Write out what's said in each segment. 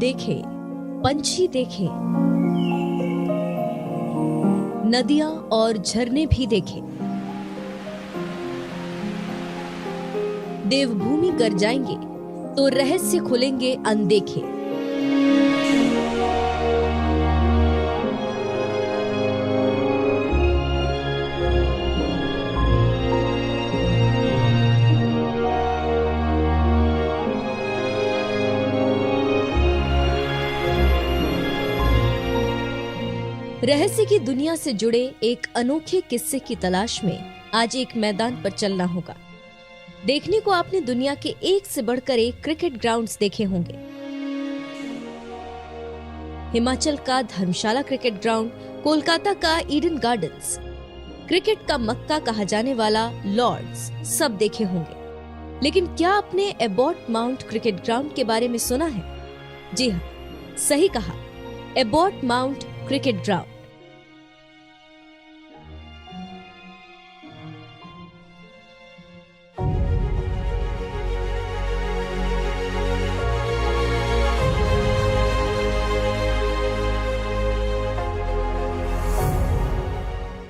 देखे, पंछी देखे, नदियां और झरने भी देखे, देवभूमि गरजाएंगे तो रहस्य खुलेंगे अनदेखे। रहस्य की दुनिया से जुड़े एक अनोखे किस्से की तलाश में आज एक मैदान पर चलना होगा। देखने को आपने दुनिया के एक से बढ़कर एक क्रिकेट ग्राउंड्स देखे होंगे। हिमाचल का धर्मशाला क्रिकेट ग्राउंड, कोलकाता का ईडन गार्डन्स, क्रिकेट का मक्का कहा जाने वाला लॉर्ड्स, सब देखे होंगे। लेकिन क्या आपने एबॉट माउंट क्रिकेट ग्राउंड के बारे में सुना है? जी हाँ, सही कहा, एबॉट माउंट क्रिकेट ग्राउंड।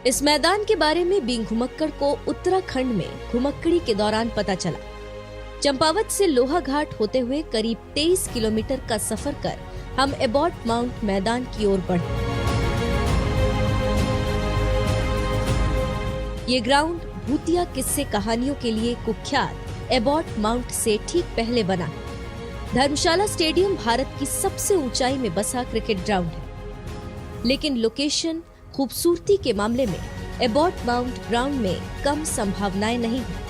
इस मैदान के बारे में बी घुमक्कड़ को उत्तराखंड में घुमक्कड़ी के दौरान पता चला। चंपावत से लोहाघाट होते हुए करीब 23 किलोमीटर का सफर कर हम एबॉट माउंट मैदान की ओर बढ़े। ये ग्राउंड भूतिया किस्से कहानियों के लिए कुख्यात एबॉट माउंट से ठीक पहले बना है। धर्मशाला स्टेडियम भारत की सबसे ऊंचाई में बसा क्रिकेट ग्राउंड है, लेकिन लोकेशन, खूबसूरती के मामले में एबॉट माउंट ग्राउंड में कम संभावनाएं नहीं हैं।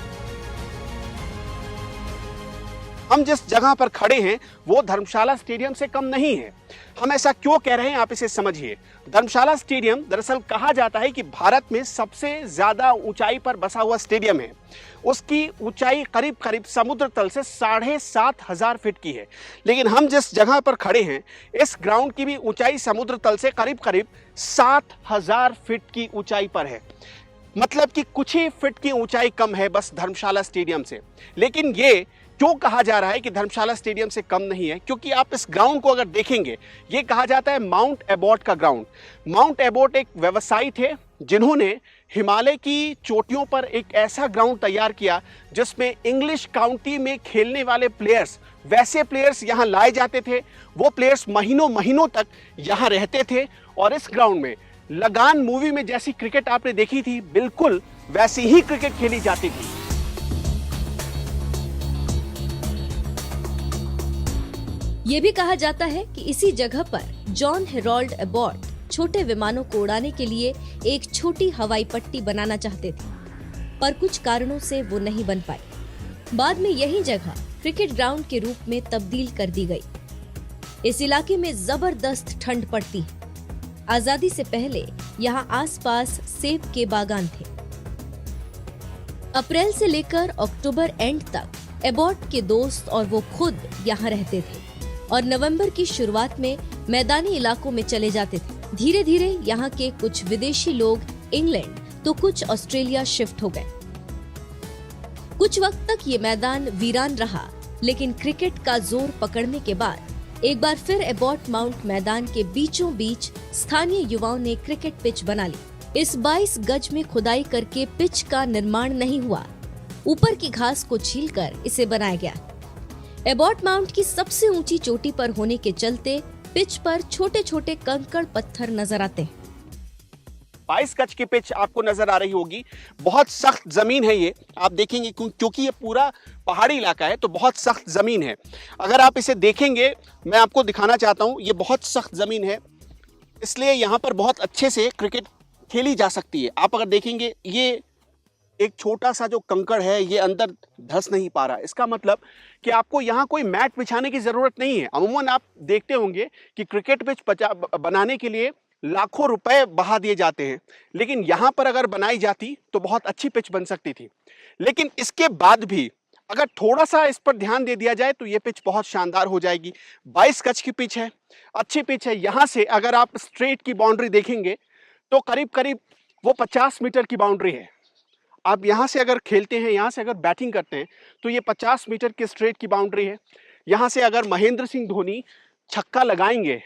हम जिस जगह पर खड़े हैं वो धर्मशाला स्टेडियम से कम नहीं है। हम ऐसा क्यों कह रहे हैं, आप इसे समझिए। धर्मशाला स्टेडियम दरअसल कहा जाता है कि भारत में सबसे ज्यादा ऊंचाई पर बसा हुआ स्टेडियम है। उसकी ऊंचाई करीब करीब समुद्र तल से 7,500 फीट की है। लेकिन हम जिस जगह पर खड़े हैं, इस ग्राउंड की भी ऊंचाई समुद्र तल से करीब करीब 7,000 फीट की ऊंचाई पर है। मतलब कि कुछ ही फीट की ऊंचाई कम है बस धर्मशाला स्टेडियम से। लेकिन ये क्यों कहा जा रहा है कि धर्मशाला स्टेडियम से कम नहीं है? क्योंकि आप इस ग्राउंड को अगर देखेंगे, ये कहा जाता है माउंट एबॉट का ग्राउंड। माउंट एबॉट एक व्यवसायी थे जिन्होंने हिमालय की चोटियों पर एक ऐसा ग्राउंड तैयार किया जिसमें इंग्लिश काउंटी में खेलने वाले प्लेयर्स, वैसे प्लेयर्स यहाँ लाए जाते थे। वो प्लेयर्स महीनों महीनों तक यहाँ रहते थे और इस ग्राउंड में लगान मूवी में जैसी क्रिकेट आपने देखी थी, बिल्कुल वैसी ही क्रिकेट खेली जाती थी। ये भी कहा जाता है कि इसी जगह पर जॉन हेरोल्ड एबॉट छोटे विमानों को उड़ाने के लिए एक छोटी हवाई पट्टी बनाना चाहते थे, पर कुछ कारणों से वो नहीं बन पाई। बाद में यही जगह क्रिकेट ग्राउंड के रूप में तब्दील कर दी गई। इस इलाके में जबरदस्त ठंड पड़ती है। आजादी से पहले यहाँ आसपास सेब के बागान थे। अप्रैल से लेकर अक्टूबर एंड तक एबॉट के दोस्त और वो खुद यहाँ रहते थे और नवंबर की शुरुआत में मैदानी इलाकों में चले जाते थे। धीरे धीरे यहाँ के कुछ विदेशी लोग इंग्लैंड तो कुछ ऑस्ट्रेलिया शिफ्ट हो गए। कुछ वक्त तक ये मैदान वीरान रहा, लेकिन क्रिकेट का जोर पकड़ने के बाद एक बार फिर एबॉट माउंट मैदान के बीचों बीच स्थानीय युवाओं ने क्रिकेट पिच बना ली। इस 22 गज में खुदाई करके पिच का निर्माण नहीं हुआ, ऊपर की घास को छीलकर इसे बनाया गया। एबॉट माउंट की सबसे ऊंची चोटी पर होने के चलते पिच पर छोटे छोटे कंकड़ पत्थर नजर आते हैं। 22 गज की पिच आपको नजर आ रही होगी। बहुत सख्त जमीन है ये, आप देखेंगे क्योंकि ये पूरा पहाड़ी इलाका है तो बहुत सख्त जमीन है। अगर आप इसे देखेंगे, मैं आपको दिखाना चाहता हूँ, ये बहुत सख्त जमीन है, इसलिए यहाँ पर बहुत अच्छे से क्रिकेट खेली जा सकती है। आप अगर देखेंगे, ये एक छोटा सा जो कंकड़ है ये अंदर धंस नहीं पा रहा। इसका मतलब कि आपको यहाँ कोई मैट बिछाने की जरूरत नहीं है। अमूमन आप देखते होंगे कि क्रिकेट पिच बनाने के लिए लाखों रुपए बहा दिए जाते हैं, लेकिन यहाँ पर अगर बनाई जाती तो बहुत अच्छी पिच बन सकती थी। लेकिन इसके बाद भी अगर थोड़ा सा इस पर ध्यान दे दिया जाए तो ये पिच बहुत शानदार हो जाएगी। 22 गज की पिच है, अच्छी पिच है। यहाँ से अगर आप स्ट्रेट की बाउंड्री देखेंगे तो करीब करीब वो 50 मीटर की बाउंड्री है। आप यहाँ से अगर खेलते हैं, यहाँ से अगर बैटिंग करते हैं तो ये 50 मीटर की स्ट्रेट की बाउंड्री है। यहाँ से अगर महेंद्र सिंह धोनी छक्का लगाएंगे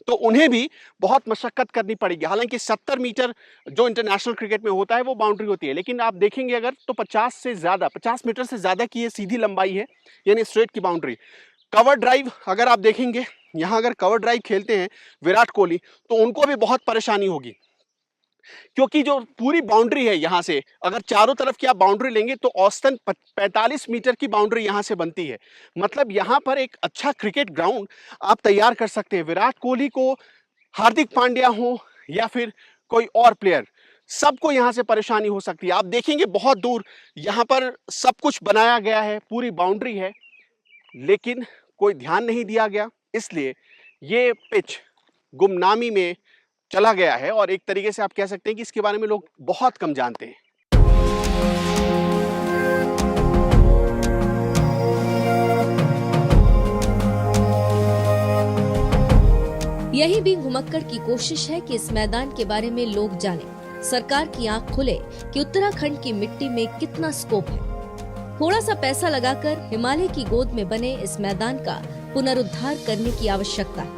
तो उन्हें भी बहुत मशक्कत करनी पड़ेगी। हालांकि 70 मीटर जो इंटरनेशनल क्रिकेट में होता है वो बाउंड्री होती है, लेकिन आप देखेंगे अगर तो 50 मीटर से ज़्यादा की ये सीधी लंबाई है, यानी स्ट्रेट की बाउंड्री। कवर ड्राइव अगर आप देखेंगे, यहाँ अगर कवर ड्राइव खेलते हैं विराट कोहली तो उनको भी बहुत परेशानी होगी, क्योंकि जो पूरी बाउंड्री है यहाँ से अगर चारों तरफ की आप बाउंड्री लेंगे तो औसतन 45 मीटर की बाउंड्री यहाँ से बनती है। मतलब यहाँ पर एक अच्छा क्रिकेट ग्राउंड आप तैयार कर सकते हैं। विराट कोहली को, हार्दिक पांड्या हो या फिर कोई और प्लेयर, सबको यहाँ से परेशानी हो सकती है। आप देखेंगे बहुत दूर यहाँ पर सब कुछ बनाया गया है, पूरी बाउंड्री है, लेकिन कोई ध्यान नहीं दिया गया, इसलिए ये पिच गुमनामी में चला गया है और एक तरीके से आप कह सकते हैं कि इसके बारे में लोग बहुत कम जानते हैं। यही भी घुमक्कड़ की कोशिश है कि इस मैदान के बारे में लोग जानें, सरकार की आंख खुले कि उत्तराखंड की मिट्टी में कितना स्कोप है। थोड़ा सा पैसा लगाकर हिमालय की गोद में बने इस मैदान का पुनरुद्धार करने की आवश्यकता है।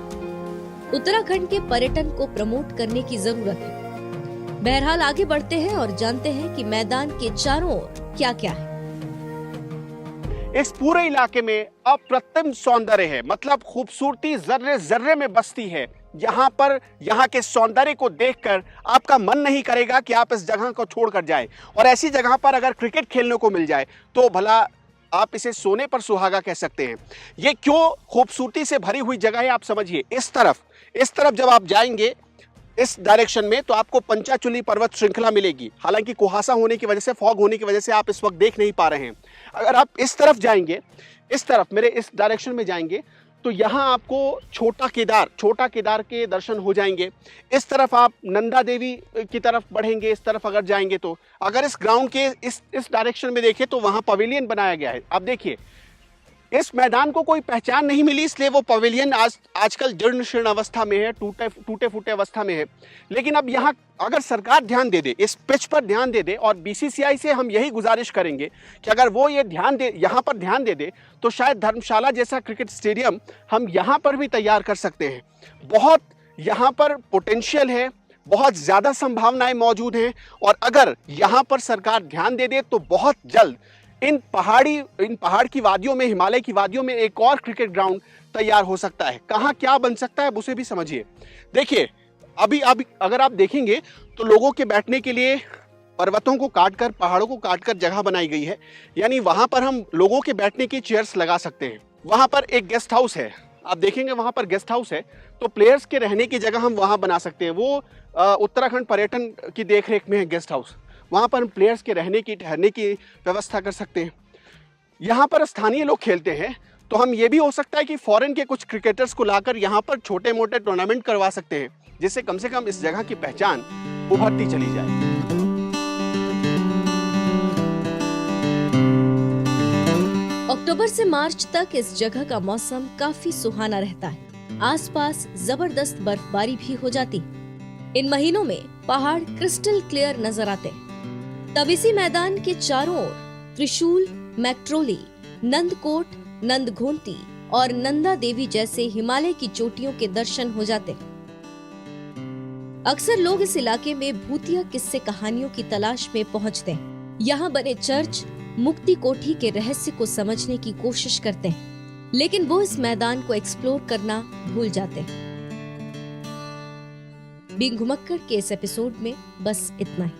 उत्तराखंड के पर्यटन को प्रमोट करने की जरूरत है। बहरहाल आगे बढ़ते हैं और जानते हैं कि मैदान के चारों ओर क्या क्या है। इस पूरे इलाके में अप्रतिम सौंदर्य है, मतलब खूबसूरती जर्रे जर्रे में बसती है। यहाँ पर यहाँ के सौंदर्य को देखकर आपका मन नहीं करेगा कि आप इस जगह को छोड़कर जाएं। और ऐसी जगह पर अगर क्रिकेट खेलने को मिल जाए तो भला आप इसे सोने पर सुहागा कह सकते हैं। ये क्यों खूबसूरती से भरी हुई जगह है आप समझिए। इस तरफ जब आप जाएंगे इस डायरेक्शन में तो आपको पंचाचूली पर्वत श्रृंखला मिलेगी। हालांकि कुहासा होने की वजह से, फॉग होने की वजह से आप इस वक्त देख नहीं पा रहे हैं। अगर आप इस तरफ जाएंगे, इस तरफ मेरे इस डायरेक्शन में जाएंगे तो यहाँ आपको छोटा केदार के दर्शन हो जाएंगे। इस तरफ आप नंदा देवी की तरफ बढ़ेंगे, इस तरफ अगर जाएंगे तो अगर इस ग्राउंड के इस डायरेक्शन में देखें तो वहाँ पवेलियन बनाया गया है। आप देखिए इस मैदान को कोई पहचान नहीं मिली, इसलिए वो पवेलियन आजकल जीर्ण शीर्ण अवस्था में है, टूटे फूटे अवस्था में है। लेकिन अब यहाँ अगर सरकार ध्यान दे दे, इस पिच पर ध्यान दे दे, और बीसीसीआई से हम यही गुजारिश करेंगे कि अगर वो ये यहाँ पर ध्यान दे दे तो शायद धर्मशाला जैसा क्रिकेट स्टेडियम हम यहाँ पर भी तैयार कर सकते हैं। बहुत यहाँ पर पोटेंशियल है, बहुत ज़्यादा संभावनाएं मौजूद हैं, और अगर यहाँ पर सरकार ध्यान दे दे तो बहुत जल्द इन पहाड़ की वादियों में, हिमालय की वादियों में एक और क्रिकेट ग्राउंड तैयार हो सकता है। कहाँ क्या बन सकता है उसे भी समझिए। देखिए अभी अगर आप देखेंगे तो लोगों के बैठने के लिए पर्वतों को काटकर, पहाड़ों को काटकर जगह बनाई गई है, यानी वहां पर हम लोगों के बैठने की चेयर्स लगा सकते हैं। वहां पर एक गेस्ट हाउस है, आप देखेंगे वहां पर गेस्ट हाउस है, तो प्लेयर्स के रहने की जगह हम वहां बना सकते हैं। वो उत्तराखंड पर्यटन की देखरेख में है गेस्ट हाउस, वहां पर हम प्लेयर्स के रहने की, ठहरने की व्यवस्था कर सकते हैं। यहाँ पर स्थानीय लोग खेलते हैं तो हम ये भी हो सकता है कि फॉरेन के कुछ क्रिकेटर्स को लाकर यहाँ पर छोटे मोटे टूर्नामेंट करवा सकते हैं, जिससे कम से कम इस जगह की पहचान उभरती चली जाए। अक्टूबर से मार्च तक इस जगह का मौसम काफी सुहाना रहता है। आसपास जबरदस्त बर्फबारी भी हो जाती। इन महीनों में पहाड़ क्रिस्टल क्लियर नजर आते हैं। तब इसी मैदान के चारों ओर त्रिशूल, मैक्ट्रोली, नंदकोट, नंदघोंटी और नंदा देवी जैसे हिमालय की चोटियों के दर्शन हो जाते हैं। अक्सर लोग इस इलाके में भूतिया किस्से कहानियों की तलाश में पहुंचते हैं। यहाँ बने चर्च, मुक्ति कोठी के रहस्य को समझने की कोशिश करते हैं, लेकिन वो इस मैदान को एक्सप्लोर करना भूल जाते हैं। बीइंग घुमक्कड़ के इस एपिसोड में बस इतना ही।